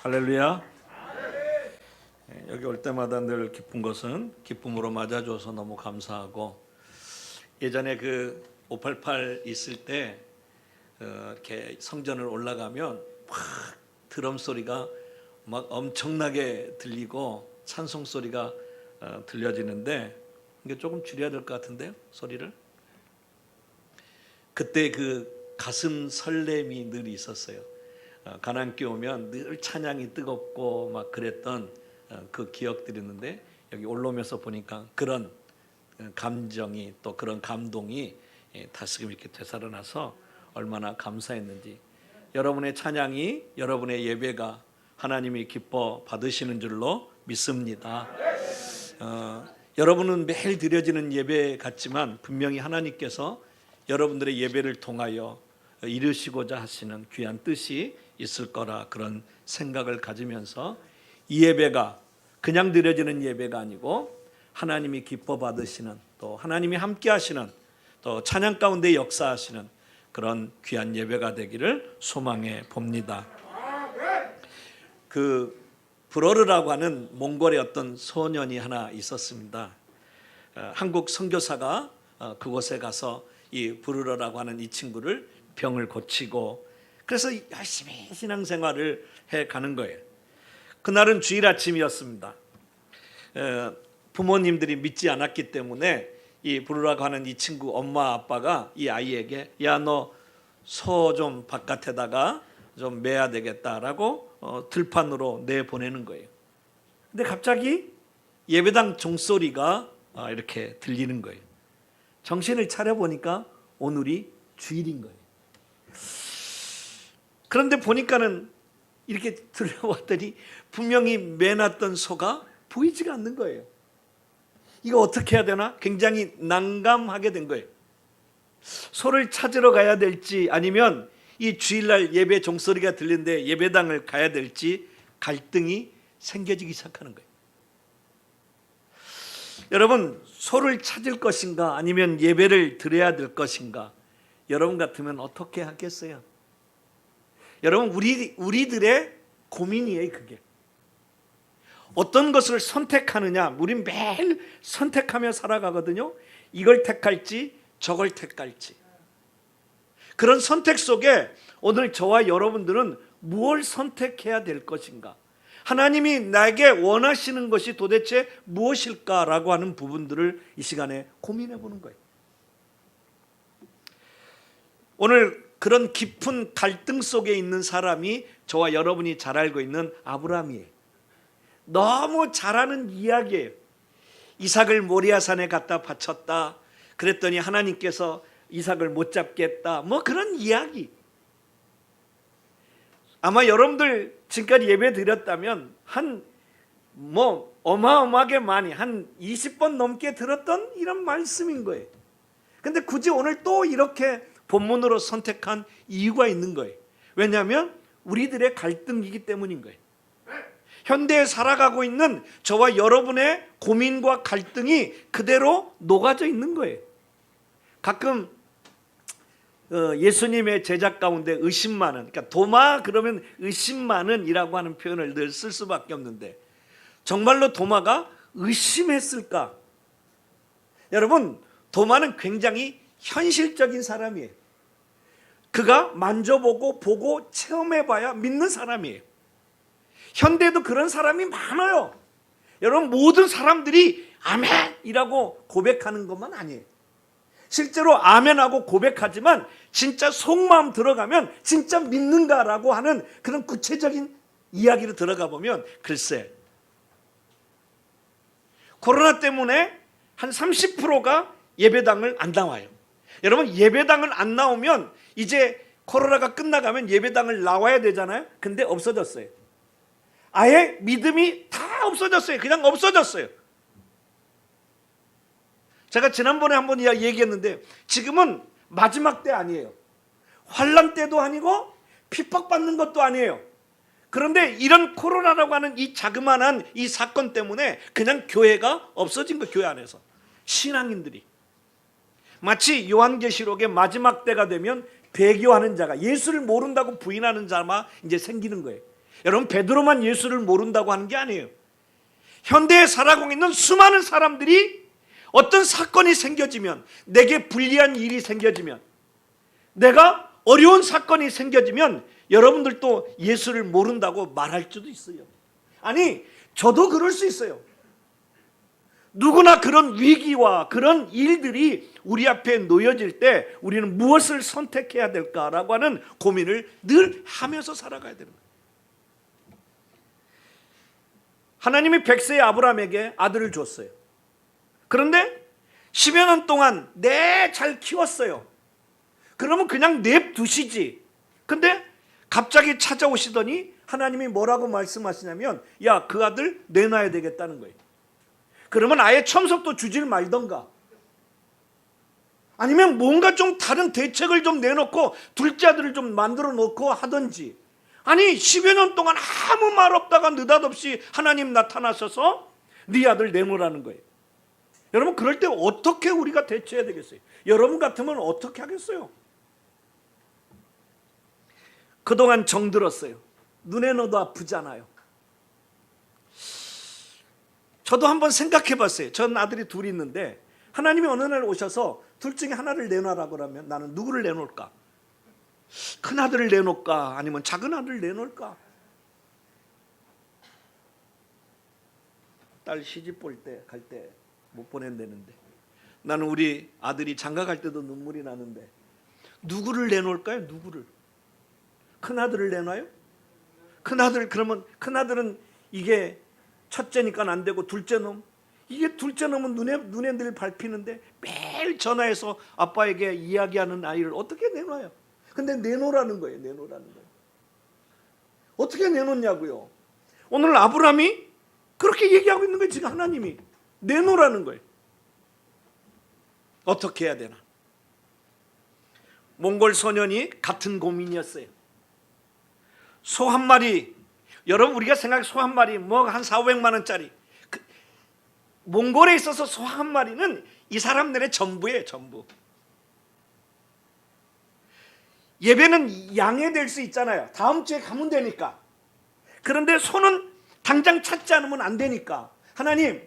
할렐루야. 여기 올 때마다 늘 기쁜 것은 기쁨으로 맞아줘서 너무 감사하고, 예전에 그 588 있을 때 이렇게 성전을 올라가면 막 드럼 소리가 막 엄청나게 들리고 찬송 소리가 들려지는데, 이게 조금 줄여야 될 것 같은데요, 소리를. 그때 그 가슴 설렘이 늘 있었어요. 가나안교회 오면 늘 찬양이 뜨겁고 막 그랬던 그 기억들이 있는데, 여기 올라오면서 보니까 그런 감정이, 또 그런 감동이 다시금 이렇게 되살아나서 얼마나 감사했는지, 여러분의 찬양이, 여러분의 예배가 하나님이 기뻐 받으시는 줄로 믿습니다. 여러분은 매일 드려지는 예배 같지만 분명히 하나님께서 여러분들의 예배를 통하여 이루시고자 하시는 귀한 뜻이 있을 거라, 그런 생각을 가지면서 이 예배가 그냥 드려지는 예배가 아니고 하나님이 기뻐 받으시는, 또 하나님이 함께 하시는, 또 찬양 가운데 역사하시는 그런 귀한 예배가 되기를 소망해 봅니다. 그 브로르라고 하는 몽골의 어떤 소년이 하나 있었습니다. 한국 선교사가 그곳에 가서 이 브루러라고 하는 이 친구를 병을 고치고, 그래서 열심히 신앙생활을 해가는 거예요. 그날은 주일 아침이었습니다. 부모님들이 믿지 않았기 때문에 이 브루라고 하는 이 친구 엄마 아빠가 이 아이에게, 야, 너 소 좀 바깥에다가 좀 매야 되겠다라고 들판으로 내보내는 거예요. 근데 갑자기 예배당 종소리가 이렇게 들리는 거예요. 정신을 차려보니까 오늘이 주일인 거예요. 그런데 보니까는 이렇게 들려왔더니 분명히 매놨던 소가 보이지가 않는 거예요. 이거 어떻게 해야 되나? 굉장히 난감하게 된 거예요. 소를 찾으러 가야 될지, 아니면 이 주일날 예배 종소리가 들리는데 예배당을 가야 될지 갈등이 생겨지기 시작하는 거예요. 여러분, 소를 찾을 것인가 아니면 예배를 드려야 될 것인가, 여러분 같으면 어떻게 하겠어요? 여러분, 우리들의 고민이에요. 그게 어떤 것을 선택하느냐, 우린 매일 선택하며 살아가거든요. 이걸 택할지 저걸 택할지. 그런 선택 속에 오늘 저와 여러분들은 무엇을 선택해야 될 것인가, 하나님이 나에게 원하시는 것이 도대체 무엇일까라고 하는 부분들을 이 시간에 고민해 보는 거예요. 오늘 그런 깊은 갈등 속에 있는 사람이 저와 여러분이 잘 알고 있는 아브라함이에요. 너무 잘하는 이야기예요. 이삭을 모리아산에 갖다 바쳤다. 그랬더니 하나님께서 이삭을 못 잡겠다. 뭐 그런 이야기. 아마 여러분들 지금까지 예배 드렸다면 어마어마하게 많이, 한 20번 넘게 들었던 이런 말씀인 거예요. 근데 굳이 오늘 또 이렇게 본문으로 선택한 이유가 있는 거예요. 왜냐하면 우리들의 갈등이기 때문인 거예요. 현대에 살아가고 있는 저와 여러분의 고민과 갈등이 그대로 녹아져 있는 거예요. 가끔 예수님의 제자 가운데 의심 많은, 그러니까 도마 그러면 의심 많은이라고 하는 표현을 늘 쓸 수밖에 없는데, 정말로 도마가 의심했을까? 여러분, 도마는 굉장히 현실적인 사람이에요. 그가 만져보고 보고 체험해봐야 믿는 사람이에요. 현대도 그런 사람이 많아요. 여러분, 모든 사람들이 아멘이라고 고백하는 것만 아니에요. 실제로 아멘하고 고백하지만 진짜 속마음 들어가면 진짜 믿는가라고 하는 그런 구체적인 이야기로 들어가 보면, 글쎄, 코로나 때문에 한 30%가 예배당을 안 나와요. 여러분, 예배당을 안 나오면 이제 코로나가 끝나가면 예배당을 나와야 되잖아요. 근데 없어졌어요. 아예 믿음이 다 없어졌어요. 그냥 없어졌어요. 제가 지난번에 한번 얘기했는데, 지금은 마지막 때 아니에요. 환난 때도 아니고 핍박받는 것도 아니에요. 그런데 이런 코로나라고 하는 이 자그마한 이 사건 때문에 그냥 교회가 없어진 거예요. 교회 안에서 신앙인들이 마치 요한계시록의 마지막 때가 되면 배교하는 자가, 예수를 모른다고 부인하는 자만 이제 생기는 거예요. 여러분, 베드로만 예수를 모른다고 하는 게 아니에요. 현대에 살아가고 있는 수많은 사람들이 어떤 사건이 생겨지면, 내게 불리한 일이 생겨지면, 내가 어려운 사건이 생겨지면 여러분들도 예수를 모른다고 말할 수도 있어요. 아니, 저도 그럴 수 있어요. 누구나 그런 위기와 그런 일들이 우리 앞에 놓여질 때 우리는 무엇을 선택해야 될까라고 하는 고민을 늘 하면서 살아가야 되는 거예요. 하나님이 100세의 아브라함에게 아들을 줬어요. 그런데 10여 년 동안 잘 키웠어요. 그러면 그냥 냅두시지. 근데 갑자기 찾아오시더니 하나님이 뭐라고 말씀하시냐면, 야, 그 아들 내놔야 되겠다는 거예요. 그러면 아예 첨석도 주질 말던가, 아니면 뭔가 좀 다른 대책을 좀 내놓고 둘째 아들을 좀 만들어 놓고 하든지. 아니, 10여 년 동안 아무 말 없다가 느닷없이 하나님 나타나셔서 네 아들 내놓으라는 거예요. 여러분, 그럴 때 어떻게 우리가 대처해야 되겠어요? 여러분 같으면 어떻게 하겠어요? 그동안 정들었어요. 눈에 넣어도 아프잖아요. 저도 한번 생각해 봤어요. 전 아들이 둘이 있는데 하나님이 어느 날 오셔서 둘 중에 하나를 내놔라고 하면 나는 누구를 내놓을까? 큰 아들을 내놓을까? 아니면 작은 아들을 내놓을까? 딸 시집 볼 때, 갈 때 못 보낸다는데, 나는 우리 아들이 장가 갈 때도 눈물이 나는데 누구를 내놓을까요? 누구를? 큰 아들을 내놔요? 큰 아들, 그러면 큰 아들은 이게 첫째니까 안 되고, 둘째 놈, 이게 둘째 놈은 눈에 늘 밟히는데 매일 전화해서 아빠에게 이야기하는 아이를 어떻게 내놔요? 근데 내놓으라는 거예요. 내놓으라는 거예요. 어떻게 내놓냐고요? 오늘 아브라함이 그렇게 얘기하고 있는 거예요. 지금 하나님이 내놓으라는 거예요. 어떻게 해야 되나? 몽골 소년이 같은 고민이었어요. 소 한 마리, 여러분 우리가 생각해 소 한 마리 뭐 한 400~500만 원짜리, 몽골에 있어서 소 한 마리는 이 사람들의 전부예요. 전부. 예배는 양해될 수 있잖아요. 다음 주에 가면 되니까. 그런데 소는 당장 찾지 않으면 안 되니까, 하나님,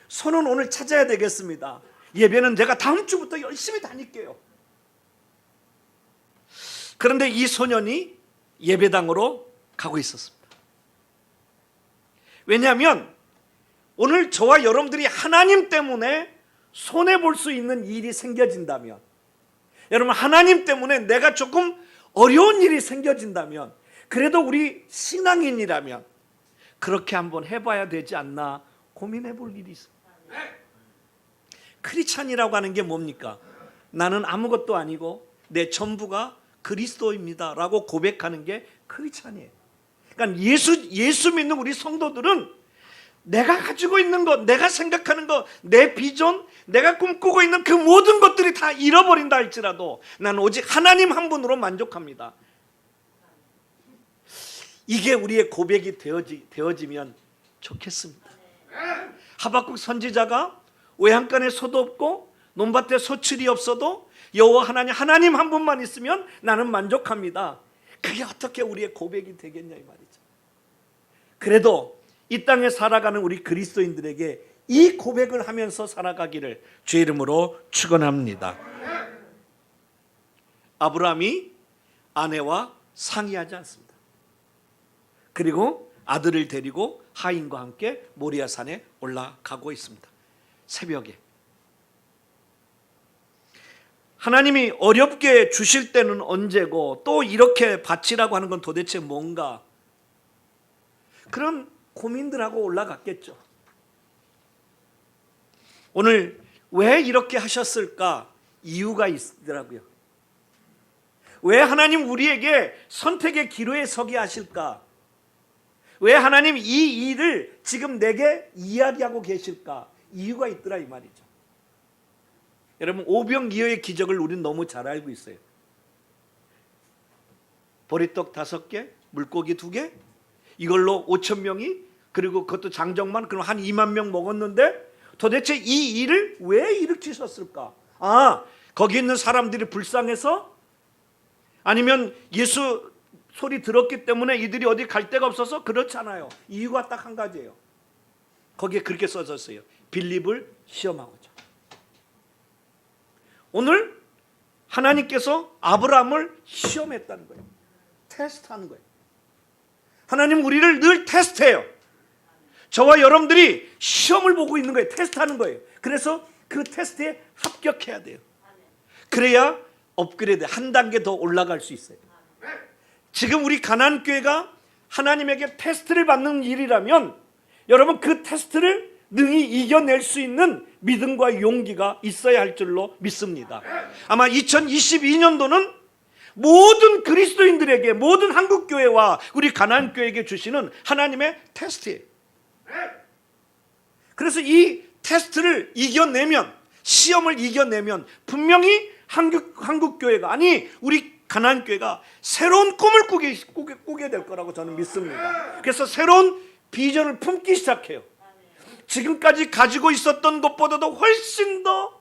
소는 오늘 찾아야 되겠습니다. 예배는 제가 다음 주부터 열심히 다닐게요. 그런데 이 소년이 예배당으로 가고 있었습니다. 왜냐하면 오늘 저와 여러분들이 하나님 때문에 손해볼 수 있는 일이 생겨진다면, 여러분 하나님 때문에 내가 조금 어려운 일이 생겨진다면, 그래도 우리 신앙인이라면 그렇게 한번 해봐야 되지 않나 고민해 볼 일이 있습니다. 크리스찬이라고 하는 게 뭡니까? 나는 아무것도 아니고 내 전부가 그리스도입니다 라고 고백하는 게 크리스찬이에요. 그러니까 예수 믿는 우리 성도들은 내가 가지고 있는 것, 내가 생각하는 것, 내 비전, 내가 꿈꾸고 있는 그 모든 것들이 다 잃어버린다 할지라도 나는 오직 하나님 한 분으로 만족합니다. 이게 우리의 고백이 되어지면 좋겠습니다. 하박국 선지자가 외양간에 소도 없고 논밭에 소출이 없어도 여호와 하나님 한 분만 있으면 나는 만족합니다. 그게 어떻게 우리의 고백이 되겠냐 이 말이죠. 그래도 이 땅에 살아가는 우리 그리스도인들에게 이 고백을 하면서 살아가기를 주의 이름으로 축원합니다. 아브라함이 아내와 상의하지 않습니다. 그리고 아들을 데리고 하인과 함께 모리아산에 올라가고 있습니다. 새벽에 하나님이 어렵게 주실 때는 언제고, 또 이렇게 바치라고 하는 건 도대체 뭔가, 그런 고민들하고 올라갔겠죠. 오늘 왜 이렇게 하셨을까? 이유가 있더라고요. 왜 하나님 우리에게 선택의 기로에 서게 하실까? 왜 하나님 이 일을 지금 내게 이야기하고 계실까? 이유가 있더라 이 말이죠. 여러분, 오병이어의 기적을 우리는 너무 잘 알고 있어요. 보리떡 5개, 물고기 2개, 이걸로 5,000명이, 그리고 그것도 장정만, 그럼 한 2만 명 먹었는데 도대체 이 일을 왜 일으키셨을까? 거기 있는 사람들이 불쌍해서? 아니면 예수 소리 들었기 때문에 이들이 어디 갈 데가 없어서? 그렇잖아요. 이유가 딱 한 가지예요. 거기에 그렇게 써졌어요. 빌립을 시험하고자. 오늘 하나님께서 아브라함을 시험했다는 거예요. 테스트하는 거예요. 하나님 우리를 늘 테스트해요. 저와 여러분들이 시험을 보고 있는 거예요. 테스트하는 거예요. 그래서 그 테스트에 합격해야 돼요. 그래야 업그레이드 한 단계 더 올라갈 수 있어요. 지금 우리 가나안교회가 하나님에게 테스트를 받는 일이라면 여러분 그 테스트를 능히 이겨낼 수 있는 믿음과 용기가 있어야 할 줄로 믿습니다. 아마 2022년도는 모든 그리스도인들에게, 모든 한국교회와 우리 가나안교회에게 주시는 하나님의 테스트예요. 그래서 이 테스트를 이겨내면, 시험을 이겨내면 분명히 한국교회가, 아니 우리 가나안교회가 새로운 꿈을 꾸게 될 거라고 저는 믿습니다. 그래서 새로운 비전을 품기 시작해요. 지금까지 가지고 있었던 것보다도 훨씬 더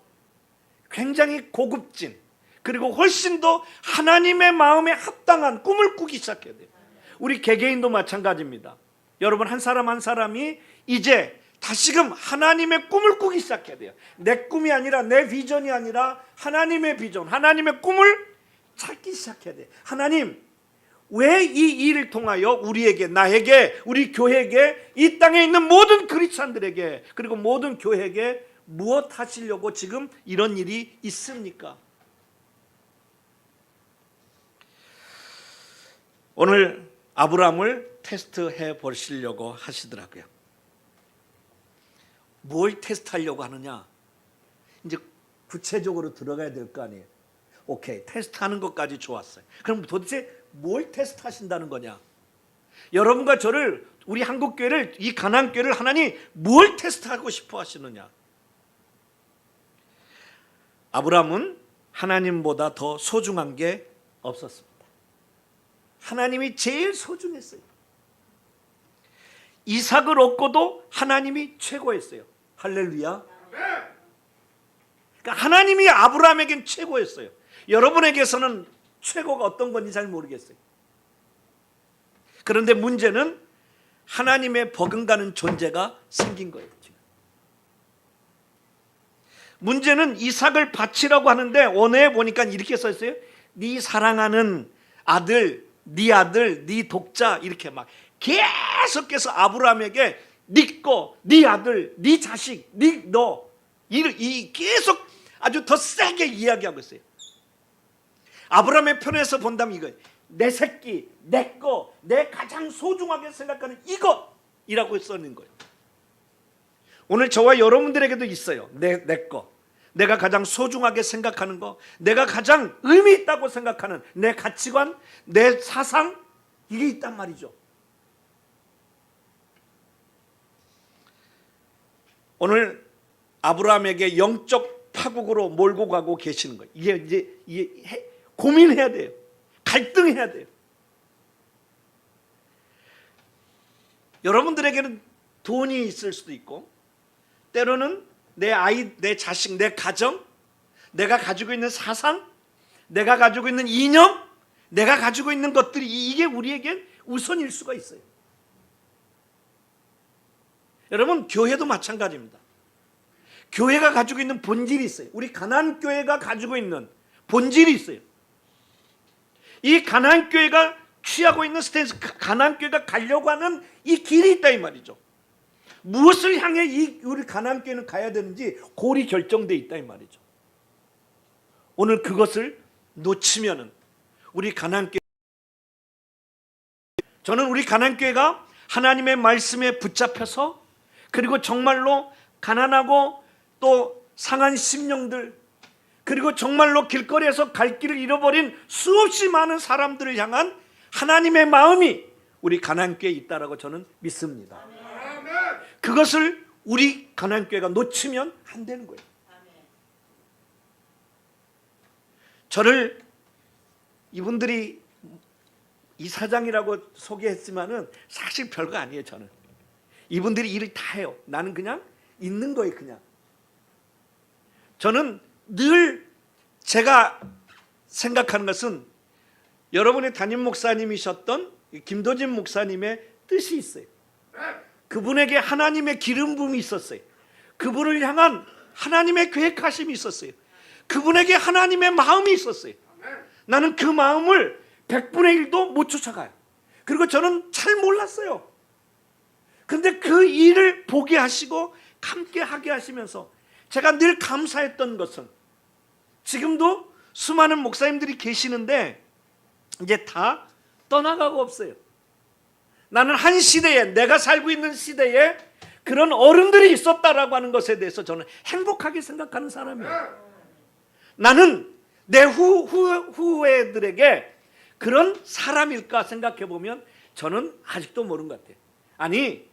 굉장히 고급진, 그리고 훨씬 더 하나님의 마음에 합당한 꿈을 꾸기 시작해야 돼요. 우리 개개인도 마찬가지입니다. 여러분 한 사람 한 사람이 이제 다시금 하나님의 꿈을 꾸기 시작해야 돼요. 내 꿈이 아니라, 내 비전이 아니라 하나님의 비전, 하나님의 꿈을 찾기 시작해야 돼요. 하나님, 왜 이 일을 통하여 우리에게, 나에게, 우리 교회에게, 이 땅에 있는 모든 그리스도인들에게, 그리고 모든 교회에게 무엇 하시려고 지금 이런 일이 있습니까? 오늘 아브라함을 테스트해 보시려고 하시더라고요. 뭘 테스트하려고 하느냐? 이제 구체적으로 들어가야 될 거 아니에요. 오케이, 테스트하는 것까지 좋았어요. 그럼 도대체 뭘 테스트하신다는 거냐? 여러분과 저를, 우리 한국교회를, 이 가나안교회를 하나님 뭘 테스트하고 싶어 하시느냐? 아브라함은 하나님보다 더 소중한 게 없었습니다. 하나님이 제일 소중했어요. 이삭을 얻고도 하나님이 최고였어요. 할렐루야. 그러니까 하나님이 아브라함에겐 최고였어요. 여러분에게서는 최고가 어떤 건지 잘 모르겠어요. 그런데 문제는 하나님의 버금가는 존재가 생긴 거예요. 지금. 문제는 이삭을 바치라고 하는데 원어에 보니까 이렇게 써 있어요. 네 사랑하는 아들, 네 아들, 네 독자, 이렇게 막 계속해서 아브라함에게 네 거, 네 아들, 네 자식, 너 이 계속 아주 더 세게 이야기하고 있어요. 아브라함의 편에서 본다면 이거예요. 내 새끼, 내 거, 내 가장 소중하게 생각하는 이것이라고 써있는 거예요. 오늘 저와 여러분들에게도 있어요. 내 거, 내가 가장 소중하게 생각하는 거, 내가 가장 의미 있다고 생각하는 내 가치관, 내 사상, 이게 있단 말이죠. 오늘 아브라함에게 영적 파국으로 몰고 가고 계시는 거예요. 이게 고민해야 돼요. 갈등해야 돼요. 여러분들에게는 돈이 있을 수도 있고, 때로는 내 아이, 내 자식, 내 가정, 내가 가지고 있는 사상, 내가 가지고 있는 이념, 내가 가지고 있는 것들이 이게 우리에겐 우선일 수가 있어요. 여러분, 교회도 마찬가지입니다. 교회가 가지고 있는 본질이 있어요. 우리 가나안교회가 가지고 있는 본질이 있어요. 이 가나안교회가 취하고 있는 스탠스, 가나안교회가 가려고 하는 이 길이 있다 이 말이죠. 무엇을 향해 우리 가나안교회는 가야 되는지 골이 결정되어 있다 이 말이죠. 오늘 그것을 놓치면은 우리 가나안교회, 저는 우리 가나안교회가 하나님의 말씀에 붙잡혀서, 그리고 정말로 가난하고 또 상한 심령들, 그리고 정말로 길거리에서 갈 길을 잃어버린 수없이 많은 사람들을 향한 하나님의 마음이 우리 가나안교회에 있다라고 저는 믿습니다. 그것을 우리 가나안교회가 놓치면 안 되는 거예요. 저를 이분들이 이사장이라고 소개했지만은 사실 별거 아니에요. 저는 이분들이 일을 다 해요. 나는 그냥 있는 거예요. 그냥 저는 늘 제가 생각하는 것은 여러분의 담임 목사님이셨던 김도진 목사님의 뜻이 있어요. 그분에게 하나님의 기름 부음이 있었어요. 그분을 향한 하나님의 계획하심이 있었어요. 그분에게 하나님의 마음이 있었어요. 나는 그 마음을 100분의 1도 못 쫓아가요. 그리고 저는 잘 몰랐어요. 근데 그 일을 보게 하시고 함께 하게 하시면서 제가 늘 감사했던 것은, 지금도 수많은 목사님들이 계시는데 이제 다 떠나가고 없어요. 나는 한 시대에, 내가 살고 있는 시대에 그런 어른들이 있었다라고 하는 것에 대해서 저는 행복하게 생각하는 사람이에요. 나는 내 후배들에게 그런 사람일까 생각해 보면 저는 아직도 모르는 것 같아요. 아니,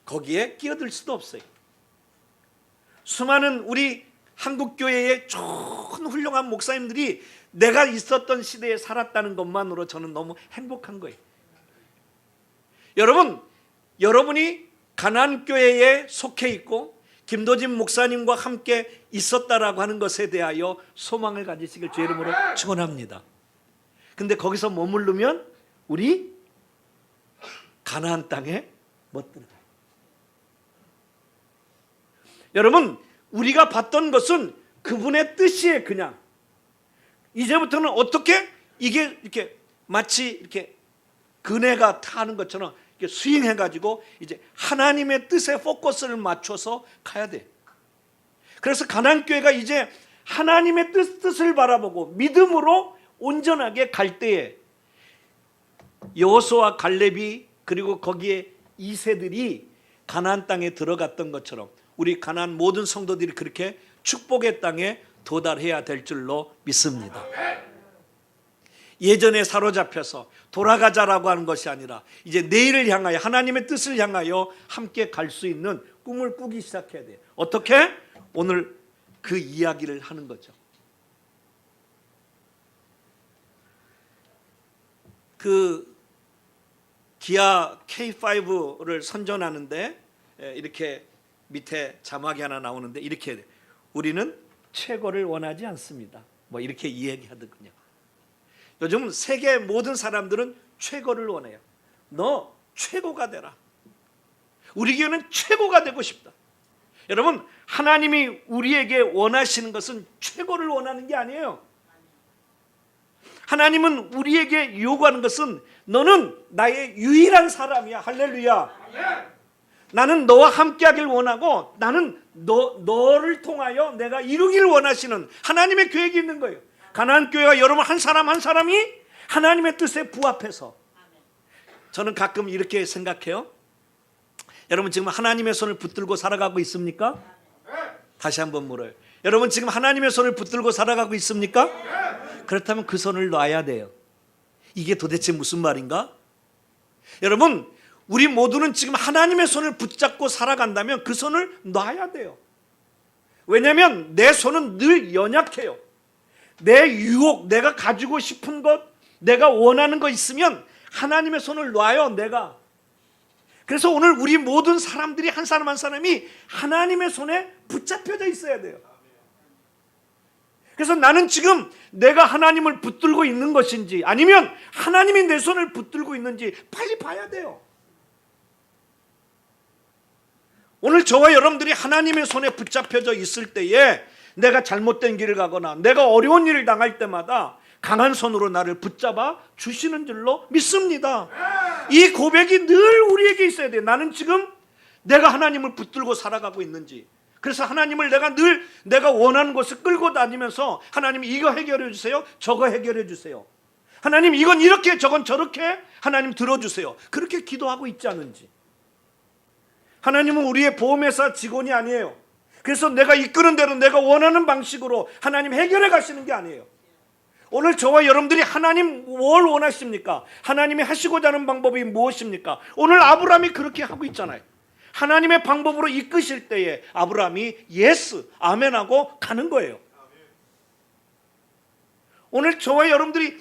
거기에 끼어들 수도 없어요. 수많은 우리 한국교회의 좋은 훌륭한 목사님들이 내가 있었던 시대에 살았다는 것만으로 저는 너무 행복한 거예요. 여러분이 가나안교회에 속해 있고 김도진 목사님과 함께 있었다라고 하는 것에 대하여 소망을 가지시길 주의 이름으로 축원합니다. 근데 거기서 머무르면 우리 가나안 땅에 못 들어가요. 여러분, 우리가 봤던 것은 그분의 뜻이에요. 그냥 이제부터는 어떻게 이게 이렇게 마치 이렇게 그네가 타는 것처럼 이렇게 스윙해가지고 이제 하나님의 뜻에 포커스를 맞춰서 가야 돼. 그래서 가나안교회가 이제 하나님의 뜻을 바라보고 믿음으로 온전하게 갈 때에 여호수아와 갈렙이 그리고 거기에 2세들이 가나안 땅에 들어갔던 것처럼 우리 가나안 모든 성도들이 그렇게 축복의 땅에 도달해야 될 줄로 믿습니다. 예전에 사로잡혀서 돌아가자라고 하는 것이 아니라 이제 내일을 향하여 하나님의 뜻을 향하여 함께 갈 수 있는 꿈을 꾸기 시작해야 돼요. 어떻게? 오늘 그 이야기를 하는 거죠. 그 기아 K5를 선전하는데 이렇게 밑에 자막이 하나 나오는데 이렇게 해야 돼요. 우리는 최고를 원하지 않습니다. 뭐 이렇게 이야기하더군요. 요즘 세계 모든 사람들은 최고를 원해요. 너 최고가 되라. 우리 교회는 최고가 되고 싶다. 여러분, 하나님이 우리에게 원하시는 것은 최고를 원하는 게 아니에요. 하나님은 우리에게 요구하는 것은 너는 나의 유일한 사람이야. 할렐루야. 나는 너와 함께하길 원하고 나는 너를 통하여 내가 이루기를 원하시는 하나님의 계획이 있는 거예요. 가나안 교회가 여러분 한 사람 한 사람이 하나님의 뜻에 부합해서, 저는 가끔 이렇게 생각해요. 여러분 지금 하나님의 손을 붙들고 살아가고 있습니까? 다시 한번 물어요. 여러분 지금 하나님의 손을 붙들고 살아가고 있습니까? 그렇다면 그 손을 놔야 돼요. 이게 도대체 무슨 말인가? 여러분, 우리 모두는 지금 하나님의 손을 붙잡고 살아간다면 그 손을 놔야 돼요. 왜냐하면 내 손은 늘 연약해요. 내 유혹, 내가 가지고 싶은 것, 내가 원하는 거 있으면 하나님의 손을 놔요. 내가. 그래서 오늘 우리 모든 사람들이 한 사람 한 사람이 하나님의 손에 붙잡혀져 있어야 돼요. 그래서 나는 지금 내가 하나님을 붙들고 있는 것인지 아니면 하나님이 내 손을 붙들고 있는지 빨리 봐야 돼요. 오늘 저와 여러분들이 하나님의 손에 붙잡혀져 있을 때에 내가 잘못된 길을 가거나 내가 어려운 일을 당할 때마다 강한 손으로 나를 붙잡아 주시는 줄로 믿습니다. 이 고백이 늘 우리에게 있어야 돼요. 나는 지금 내가 하나님을 붙들고 살아가고 있는지. 그래서 하나님을 내가 원하는 곳을 끌고 다니면서 하나님 이거 해결해 주세요. 저거 해결해 주세요. 하나님 이건 이렇게 저건 저렇게 하나님 들어주세요. 그렇게 기도하고 있지 않은지. 하나님은 우리의 보험회사 직원이 아니에요. 그래서 내가 이끄는 대로 내가 원하는 방식으로 하나님 해결해 가시는 게 아니에요. 오늘 저와 여러분들이 하나님 뭘 원하십니까? 하나님이 하시고자 하는 방법이 무엇입니까? 오늘 아브라함이 그렇게 하고 있잖아요. 하나님의 방법으로 이끄실 때에 아브라함이 예스, 아멘하고 가는 거예요. 오늘 저와 여러분들이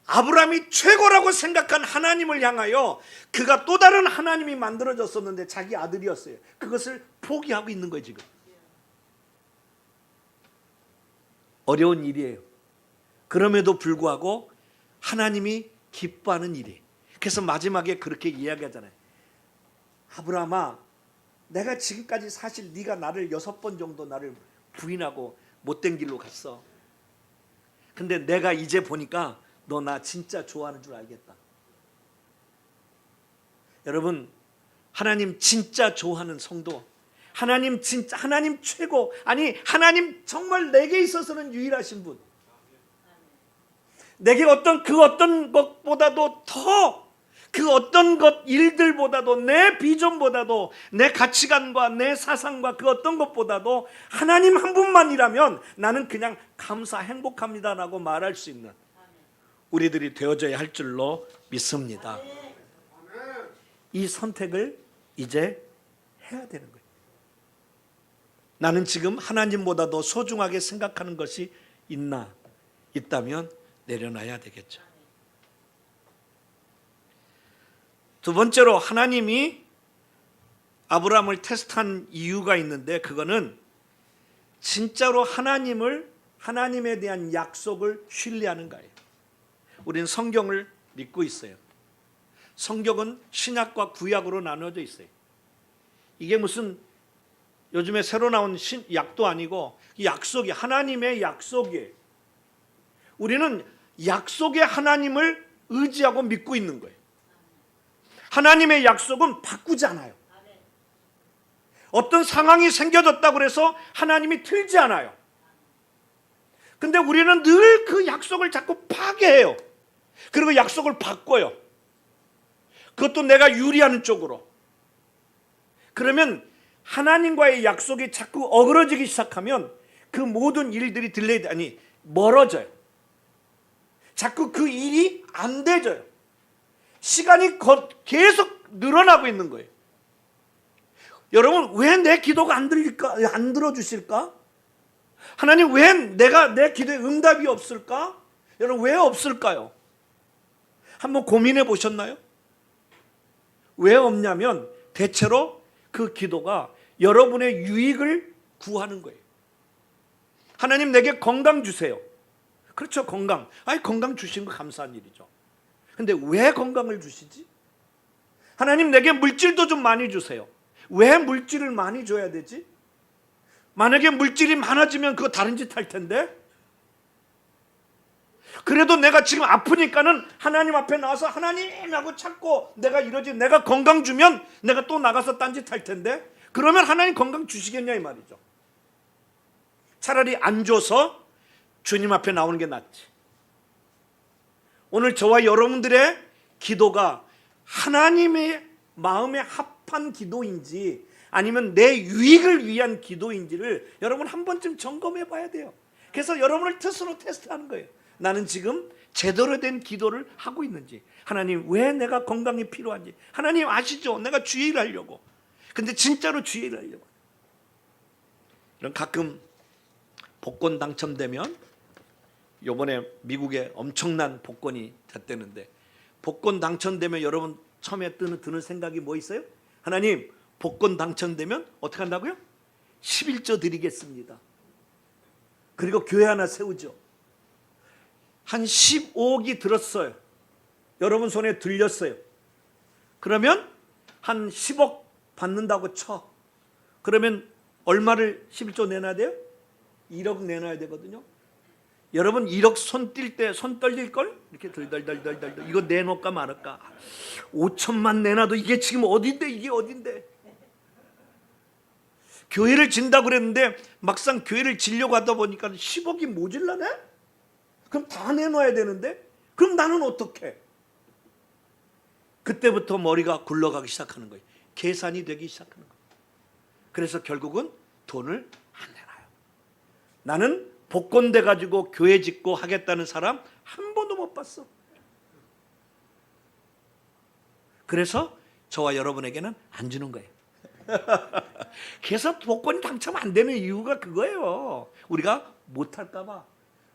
아브라함이 최고라고 생각한 하나님을 향하여 그가 또 다른 하나님이 만들어졌었는데 자기 아들이었어요. 그것을 포기하고 있는 거예요 지금. 어려운 일이에요. 그럼에도 불구하고 하나님이 기뻐하는 일이. 그래서 마지막에 그렇게 이야기하잖아요. 아브라함아, 내가 지금까지 사실 네가 나를 6번 정도 나를 부인하고 못된 길로 갔어. 근데 내가 이제 보니까 너 나 진짜 좋아하는 줄 알겠다. 여러분, 하나님 진짜 좋아하는 성도, 하나님 진짜, 하나님 최고, 아니 하나님 정말 내게 있어서는 유일하신 분, 내게 그 어떤 것보다도 더, 그 어떤 것 일들보다도, 내 비전보다도, 내 가치관과 내 사상과 그 어떤 것보다도 하나님 한 분만이라면 나는 그냥 감사 행복합니다라고 말할 수 있는 우리들이 되어져야 할 줄로 믿습니다. 이 선택을 이제 해야 되는 거예요. 나는 지금 하나님보다 더 소중하게 생각하는 것이 있다면 내려놔야 되겠죠. 두 번째로 하나님이 아브라함을 테스트한 이유가 있는데, 그거는 진짜로 하나님에 대한 약속을 신뢰하는 거예요. 우리는 성경을 믿고 있어요. 성경은 신약과 구약으로 나눠져 있어요. 이게 무슨 요즘에 새로 나온 약도 아니고 약속이 하나님의 약속이에요. 우리는 약속의 하나님을 의지하고 믿고 있는 거예요. 하나님의 약속은 바꾸지 않아요. 어떤 상황이 생겨졌다고 해서 하나님이 틀지 않아요. 근데 우리는 늘 그 약속을 자꾸 파괴해요. 그리고 약속을 바꿔요. 그것도 내가 유리하는 쪽으로. 그러면 하나님과의 약속이 자꾸 어그러지기 시작하면 그 모든 일들이 멀어져요. 자꾸 그 일이 안 되져요. 시간이 계속 늘어나고 있는 거예요. 여러분, 왜 내 기도가 안 들어주실까? 하나님, 왜 내 기도에 응답이 없을까? 여러분, 왜 없을까요? 한번 고민해 보셨나요? 왜 없냐면 대체로 그 기도가 여러분의 유익을 구하는 거예요. 하나님, 내게 건강 주세요. 그렇죠, 건강. 건강 주신 거 감사한 일이죠. 근데 왜 건강을 주시지? 하나님, 내게 물질도 좀 많이 주세요. 왜 물질을 많이 줘야 되지? 만약에 물질이 많아지면 그거 다른 짓 할 텐데. 그래도 내가 지금 아프니까는 하나님 앞에 나와서 하나님하고 찾고 내가 건강 주면 내가 또 나가서 딴짓 할 텐데. 그러면 하나님 건강 주시겠냐 이 말이죠. 차라리 안 줘서 주님 앞에 나오는 게 낫지. 오늘 저와 여러분들의 기도가 하나님의 마음에 합한 기도인지 아니면 내 유익을 위한 기도인지를 여러분 한 번쯤 점검해 봐야 돼요. 그래서 여러분을 스스로 테스트하는 거예요. 나는 지금 제대로 된 기도를 하고 있는지, 하나님 왜 내가 건강이 필요한지, 하나님 아시죠? 내가 주의를 하려고. 근데 진짜로 주의를 하려고. 이런 가끔 복권 당첨되면, 요번에 미국에 엄청난 복권이 됐다는데, 복권 당첨되면 여러분 처음에 드는 생각이 뭐 있어요? 하나님, 복권 당첨되면 어떻게 한다고요? 11조 드리겠습니다. 그리고 교회 하나 세우죠. 한 15억이 들었어요. 여러분 손에 들렸어요. 그러면 한 10억 받는다고 쳐. 그러면 얼마를 11조 내놔야 돼요? 1억 내놔야 되거든요. 여러분 1억 손 떨릴걸? 이렇게 덜덜덜덜덜 이거 내놓을까 말을까? 5천만 내놔도 이게 지금 이게 어딘데? 교회를 진다고 그랬는데 막상 교회를 지려고 하다 보니까 10억이 모질라네? 그럼 다 내놔야 되는데? 그럼 나는 어떻게? 그때부터 머리가 굴러가기 시작하는 거예요. 계산이 되기 시작하는 거예요. 그래서 결국은 돈을 안 내놔요. 나는 복권 돼가지고 교회 짓고 하겠다는 사람 한 번도 못 봤어. 그래서 저와 여러분에게는 안 주는 거예요. 그래서 복권이 당첨 안 되는 이유가 그거예요. 우리가 못할까 봐,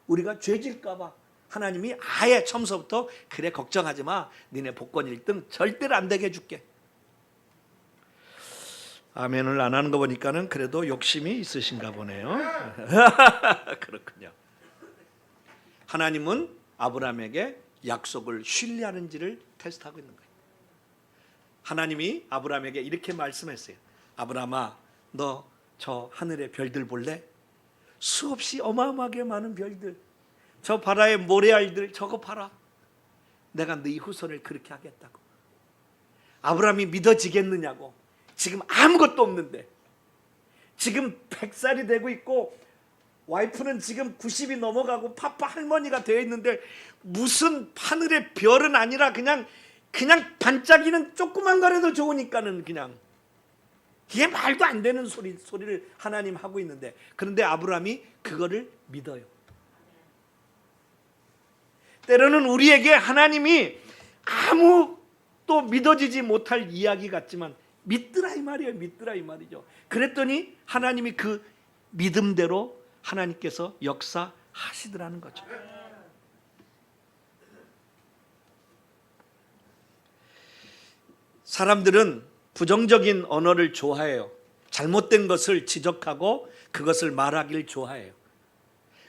우리가 죄질까 봐. 하나님이 아예 처음서부터 그래 걱정하지 마, 니네 복권 1등 절대로 안 되게 해줄게. 아멘을 안 하는 거 보니까는 그래도 욕심이 있으신가 보네요. 그렇군요. 하나님은 아브라함에게 약속을 신뢰하는지를 테스트하고 있는 거예요. 하나님이 아브라함에게 이렇게 말씀했어요. 아브라함아, 너 저 하늘의 별들 볼래? 수없이 어마어마하게 많은 별들, 저 바다의 모래알들 저거 봐라. 내가 네 후손을 그렇게 하겠다고. 아브라함이 믿어지겠느냐고. 지금 아무것도 없는데, 지금 100살이 되고 있고 와이프는 지금 90이 넘어가고 파파 할머니가 되어 있는데 무슨 하늘의 별은 아니라 그냥 반짝이는 조그만 거라도 좋으니까는 그냥, 이게 말도 안 되는 소리를 하나님 하고 있는데, 그런데 아브라함이 그거를 믿어요. 때로는 우리에게 하나님이 아무 또 믿어지지 못할 이야기 같지만 믿더라 이 말이에요. 믿더라 이 말이죠. 그랬더니 하나님이 그 믿음대로 하나님께서 역사하시더라는 거죠. 사람들은 부정적인 언어를 좋아해요. 잘못된 것을 지적하고 그것을 말하기를 좋아해요.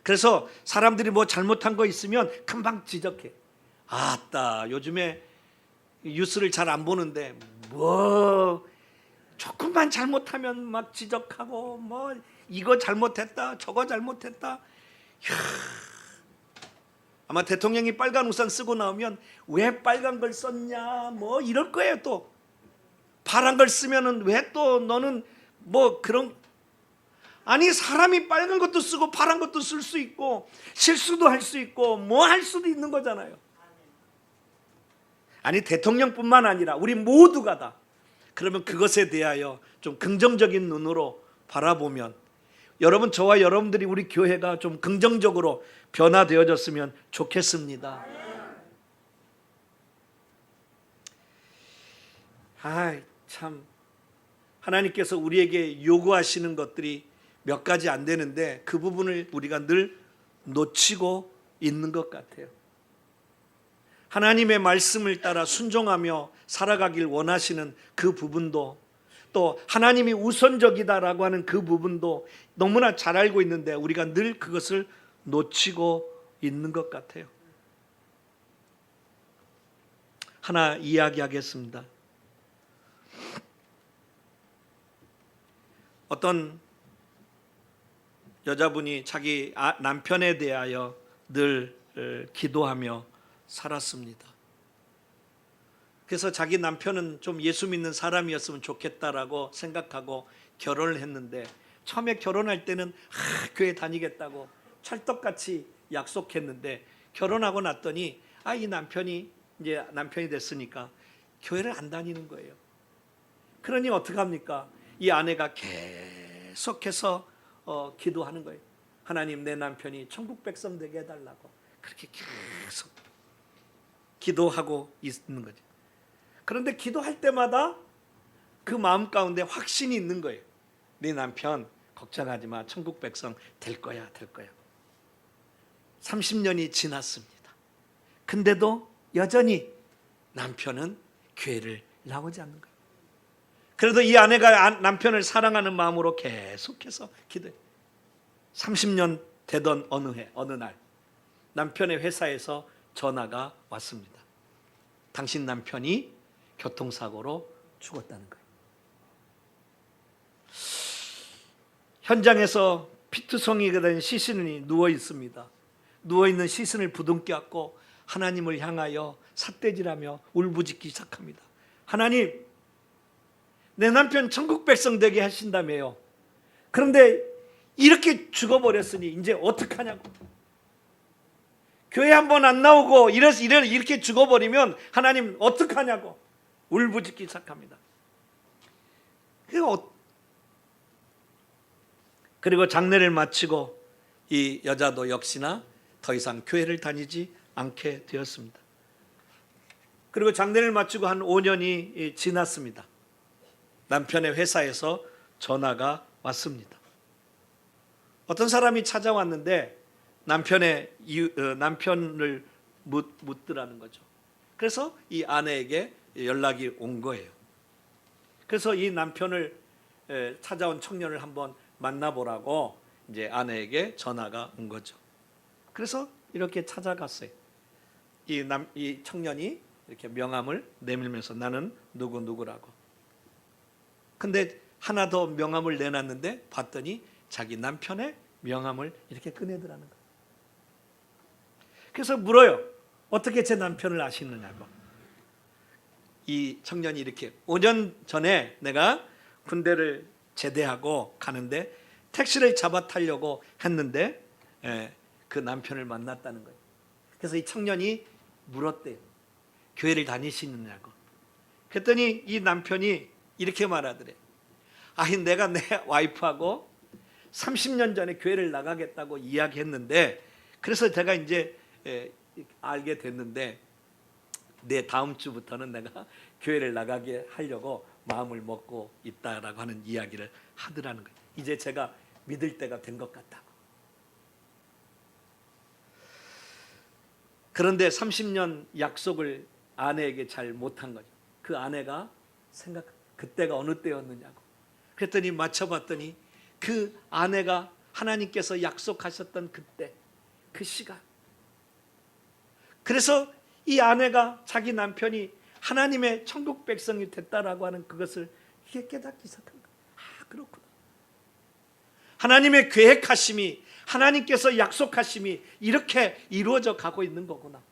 그래서 사람들이 뭐 잘못한 거 있으면 금방 지적해. 아따, 요즘에 뉴스를 잘 안 보는데 뭐 조금만 잘못하면 막 지적하고 뭐 이거 잘못했다 저거 잘못했다. 아마 대통령이 빨간 우산 쓰고 나오면 왜 빨간 걸 썼냐 뭐 이럴 거예요. 또 파란 걸 쓰면은 왜 또 너는 뭐 그런, 아니 사람이 빨간 것도 쓰고 파란 것도 쓸 수 있고 실수도 할 수 있고 뭐 할 수도 있는 거잖아요. 아니 대통령뿐만 아니라 우리 모두가 다. 그러면 그것에 대하여 좀 긍정적인 눈으로 바라보면, 여러분 저와 여러분들이 우리 교회가 좀 긍정적으로 변화되어졌으면 좋겠습니다. 참 하나님께서 우리에게 요구하시는 것들이 몇 가지 안 되는데 그 부분을 우리가 늘 놓치고 있는 것 같아요. 하나님의 말씀을 따라 순종하며 살아가길 원하시는 그 부분도, 또 하나님이 우선적이다라고 하는 그 부분도 너무나 잘 알고 있는데 우리가 늘 그것을 놓치고 있는 것 같아요. 하나 이야기하겠습니다. 어떤 여자분이 자기 남편에 대하여 늘 기도하며 살았습니다. 그래서 자기 남편은 좀 예수 믿는 사람이었으면 좋겠다라고 생각하고 결혼을 했는데, 처음에 결혼할 때는 교회 다니겠다고 찰떡같이 약속했는데 결혼하고 났더니 이 남편이 이제 남편이 됐으니까 교회를 안 다니는 거예요. 그러니 어떡합니까? 이 아내가 계속해서 기도하는 거예요. 하나님, 내 남편이 천국 백성 되게 해달라고. 그렇게 계속 기도하고 있는 거죠. 그런데 기도할 때마다 그 마음 가운데 확신이 있는 거예요. 네 남편 걱정하지 마, 천국 백성 될 거야, 될 거야. 30년이 지났습니다. 근데도 여전히 남편은 교회를 나오지 않는 거예요. 그래도 이 아내가 남편을 사랑하는 마음으로 계속해서 기도해요. 30년 되던 어느 날 남편의 회사에서 전화가 왔습니다. 당신 남편이 교통사고로 죽었다는 거예요. 현장에서 피투성이가 된 시신이 누워 있습니다. 누워 있는 시신을 부둥켜 안고 하나님을 향하여 삿대질하며 울부짖기 시작합니다. 하나님, 내 남편 천국 백성 되게 하신다며요. 그런데 이렇게 죽어버렸으니 이제 어떡하냐고. 교회 한번 안 나오고 이렇게 죽어버리면 하나님 어떡하냐고 울부짖기 시작합니다. 그리고 장례를 마치고 이 여자도 역시나 더 이상 교회를 다니지 않게 되었습니다. 그리고 장례를 마치고 한 5년이 지났습니다. 남편의 회사에서 전화가 왔습니다. 어떤 사람이 찾아왔는데 남편을 묻더라는 거죠. 그래서 이 아내에게 연락이 온 거예요. 그래서 이 남편을 찾아온 청년을 한번 만나보라고 이제 아내에게 전화가 온 거죠. 그래서 이렇게 찾아갔어요. 이 청년이 이렇게 명함을 내밀면서 나는 누구라고. 근데 하나 더 명함을 내놨는데 봤더니 자기 남편의 명함을 이렇게 꺼내더라는 거예요. 그래서 물어요. 어떻게 제 남편을 아시느냐고. 이 청년이 이렇게 5년 전에 내가 군대를 제대하고 가는데 택시를 잡아 타려고 했는데 그 남편을 만났다는 거예요. 그래서 이 청년이 물었대요. 교회를 다니시느냐고. 그랬더니 이 남편이 이렇게 말하더래. 아니 내가 내 와이프하고 30년 전에 교회를 나가겠다고 이야기했는데 그래서 제가 이제 알게 됐는데 내 다음 주부터는 내가 교회를 나가게 하려고 마음을 먹고 있다라고 하는 이야기를 하더라는 거예요. 이제 제가 믿을 때가 된 것 같다고. 그런데 30년 약속을 아내에게 잘 못한 거죠. 그 아내가 그때가 어느 때였느냐고. 그랬더니 맞춰봤더니 그 아내가 하나님께서 약속하셨던 그때, 그 시간. 그래서 이 아내가 자기 남편이 하나님의 천국 백성이 됐다라고 하는 그것을 이게 깨닫기 시작한 거예요. 아, 그렇구나. 하나님의 계획하심이, 하나님께서 약속하심이 이렇게 이루어져 가고 있는 거구나.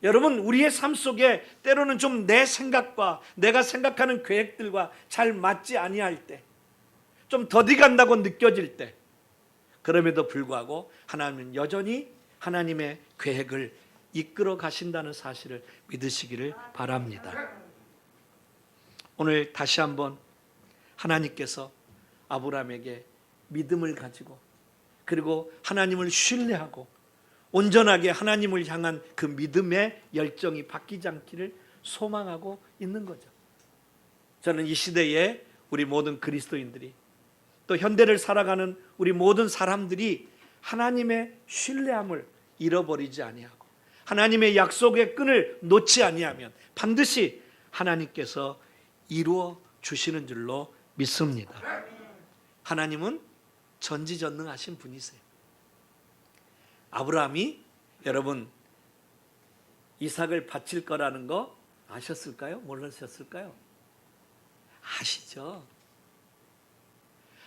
여러분, 우리의 삶 속에 때로는 좀 내 생각과 내가 생각하는 계획들과 잘 맞지 아니할 때, 좀 더디 간다고 느껴질 때, 그럼에도 불구하고 하나님은 여전히 하나님의 계획을 이끌어 가신다는 사실을 믿으시기를 바랍니다. 오늘 다시 한번 하나님께서 아브라함에게 믿음을 가지고 그리고 하나님을 신뢰하고 온전하게 하나님을 향한 그 믿음의 열정이 바뀌지 않기를 소망하고 있는 거죠. 저는 이 시대에 우리 모든 그리스도인들이 또 현대를 살아가는 우리 모든 사람들이 하나님의 신뢰함을 잃어버리지 아니하고 하나님의 약속의 끈을 놓지 아니하면 반드시 하나님께서 이루어 주시는 줄로 믿습니다. 하나님은 전지전능하신 분이세요. 아브라함이 여러분 이삭을 바칠 거라는 거 아셨을까요? 몰랐을까요? 아시죠?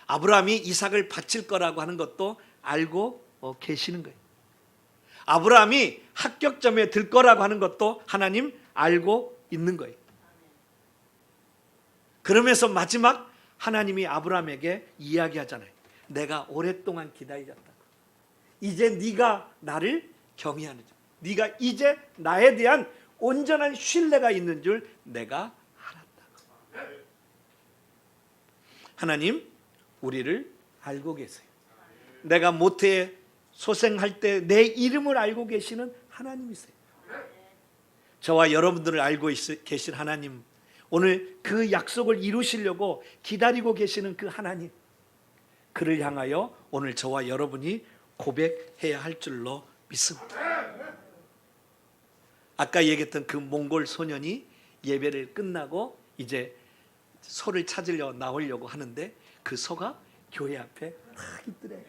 아브라함이 이삭을 바칠 거라고 하는 것도 알고 계시는 거예요. 아브라함이 합격점에 들 거라고 하는 것도 하나님 알고 있는 거예요. 그러면서 마지막 하나님이 아브라함에게 이야기하잖아요. 내가 오랫동안 기다렸다고. 이제 네가 나를 경외하는 줄, 네가 이제 나에 대한 온전한 신뢰가 있는 줄 내가 알았다고. 하나님 우리를 알고 계세요. 내가 모태에 소생할 때 내 이름을 알고 계시는 하나님이세요. 저와 여러분들을 알고 계신 하나님, 오늘 그 약속을 이루시려고 기다리고 계시는 그 하나님, 그를 향하여 오늘 저와 여러분이 고백해야 할 줄로 믿습니다. 아까 얘기했던 그 몽골 소년이 예배를 끝나고 이제 소를 찾으려 나오려고 하는데 그 소가 교회 앞에 딱 있더래.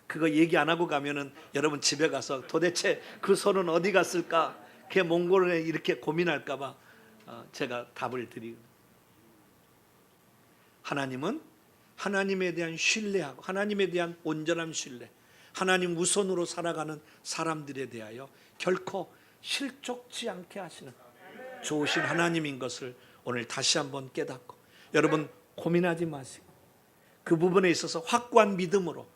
그거 얘기 안 하고 가면은 여러분 집에 가서 도대체 그 소는 어디 갔을까? 걔 몽골에 이렇게 고민할까 봐 제가 답을 드리고, 하나님은 하나님에 대한 신뢰하고 하나님에 대한 온전한 신뢰, 하나님 우선으로 살아가는 사람들에 대하여 결코 실족지 않게 하시는 좋으신 하나님인 것을 오늘 다시 한번 깨닫고, 여러분 고민하지 마시고 그 부분에 있어서 확고한 믿음으로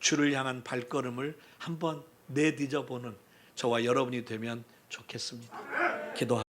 주를 향한 발걸음을 한번 내디뎌 보는 저와 여러분이 되면 좋겠습니다. 기도합니다.